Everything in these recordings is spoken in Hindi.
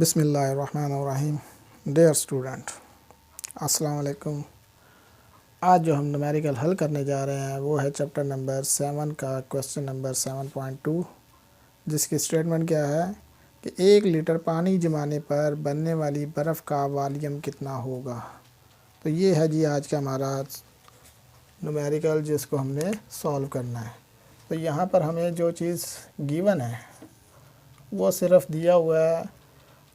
बिस्मिल्लाहिर्रहमानिर्रहीम। डियर स्टूडेंट, अस्सलाम वालेकुम। आज जो हम न्यूमेरिकल हल करने जा रहे हैं वो है चैप्टर नंबर 7 का क्वेश्चन नंबर 7.2, जिसकी स्टेटमेंट क्या है कि 1 लीटर पानी जमाने पर बनने वाली बर्फ़ का वॉल्यूम कितना होगा। तो ये है जी आज का हमारा न्यूमेरिकल, जिसको हमने सॉल्व करना है। तो यहाँ पर हमें जो चीज़ गिवन है वो सिर्फ दिया हुआ है,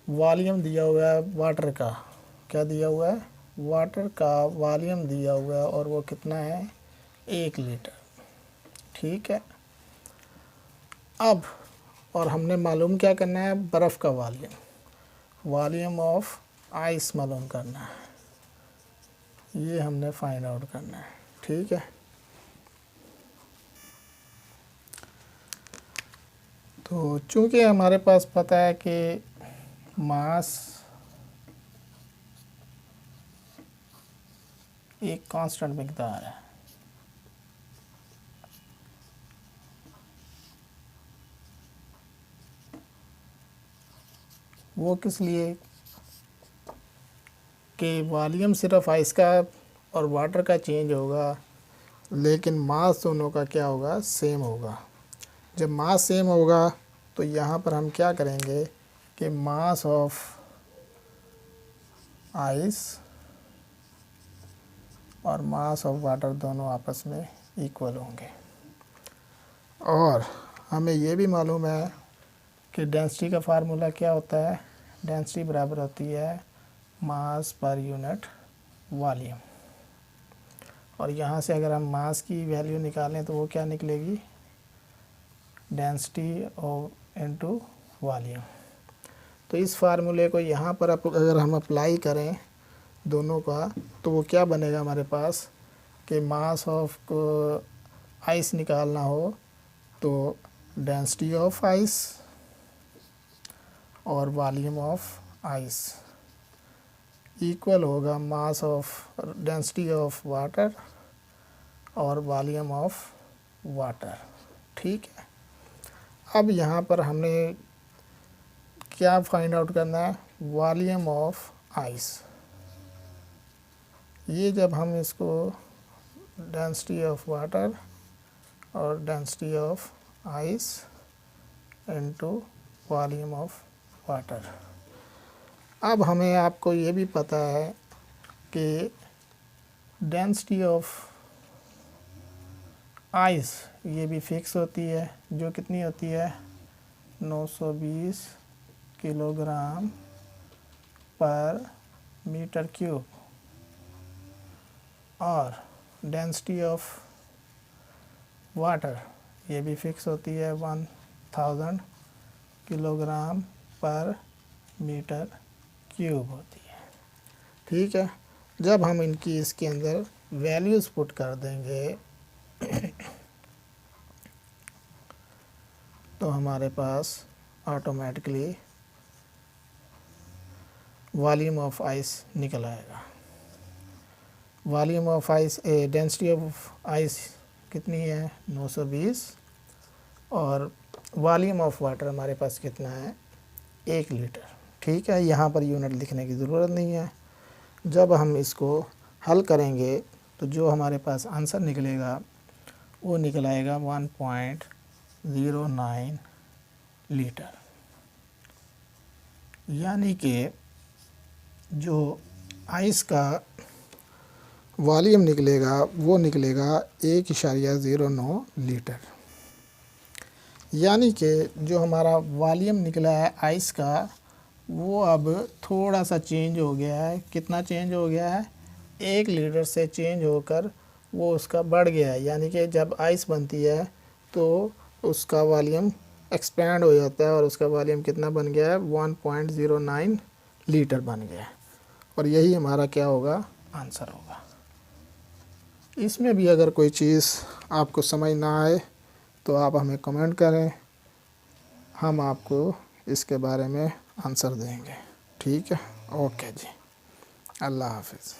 वॉल्यूम दिया हुआ है वाटर का। क्या दिया हुआ है? वाटर का वॉल्यूम दिया हुआ है, और वो कितना है? 1 लीटर। ठीक है। अब और हमने मालूम क्या करना है? बर्फ़ का वॉल्यूम ऑफ आइस मालूम करना है। ये हमने फाइंड आउट करना है। ठीक है। तो चूँकि हमारे पास पता है कि मास एक कांस्टेंट मिकदार है, वो किस लिए कि वॉल्यूम सिर्फ आइस का और वाटर का चेंज होगा, लेकिन मास दोनों का क्या होगा? सेम होगा। जब मास सेम होगा तो यहाँ पर हम क्या करेंगे कि मास ऑफ आइस और मास ऑफ वाटर दोनों आपस में इक्वल होंगे। और हमें ये भी मालूम है कि डेंसिटी का फार्मूला क्या होता है? डेंसिटी बराबर होती है मास पर यूनिट वॉल्यूम। और यहाँ से अगर हम मास की वैल्यू निकालें तो वो क्या निकलेगी? Density of into volume. तो इस फार्मूले को यहाँ पर अगर हम अप्लाई करें दोनों का, तो वो क्या बनेगा हमारे पास कि मास ऑफ आइस निकालना हो तो डेंसिटी ऑफ आइस और वॉल्यूम ऑफ आइस इक्वल होगा mass of density of water और वॉल्यूम ऑफ वाटर। ठीक है। अब यहाँ पर हमें क्या फाइंड आउट करना है? Volume of ice. ये जब हम इसको डेंसिटी ऑफ वाटर और density of ice into volume of water. अब हमें आपको ये भी पता है कि डेंसिटी ऑफ आइस ये भी फिक्स होती है, जो कितनी होती है? 920 किलोग्राम पर मीटर क्यूब। और डेंसिटी ऑफ वाटर ये भी फिक्स होती है 1000 किलोग्राम पर मीटर क्यूब होती है। ठीक है। जब हम इनकी इसके अंदर वैल्यूज़ पुट कर देंगे तो हमारे पास ऑटोमेटिकली वॉल्यूम ऑफ आइस निकल आएगा। Volume of ice density of ice कितनी है? 920। और वॉल्यूम ऑफ वाटर हमारे पास कितना है? 1 लीटर। ठीक है। यहाँ पर यूनिट लिखने की ज़रूरत नहीं है। जब हम इसको हल करेंगे तो जो हमारे पास आंसर निकलेगा वो निकल आएगा 1.09 लीटर। यानी कि जो आइस का वॉल्यूम निकलेगा वो निकलेगा 1.09 लीटर। यानी कि जो हमारा वॉल्यूम निकला है आइस का वो अब थोड़ा सा चेंज हो गया है। कितना चेंज हो गया है? 1 लीटर से चेंज होकर वो उसका बढ़ गया है। यानी कि जब आइस बनती है तो उसका वॉल्यूम एक्सपेंड हो जाता है, और उसका वॉल्यूम कितना बन गया है? 1.09 लीटर बन गया है। और यही हमारा क्या होगा? आंसर होगा। इसमें भी अगर कोई चीज़ आपको समझ ना आए तो आप हमें कमेंट करें, हम आपको इसके बारे में आंसर देंगे। ठीक है। ओके जी, अल्लाह हाफिज़।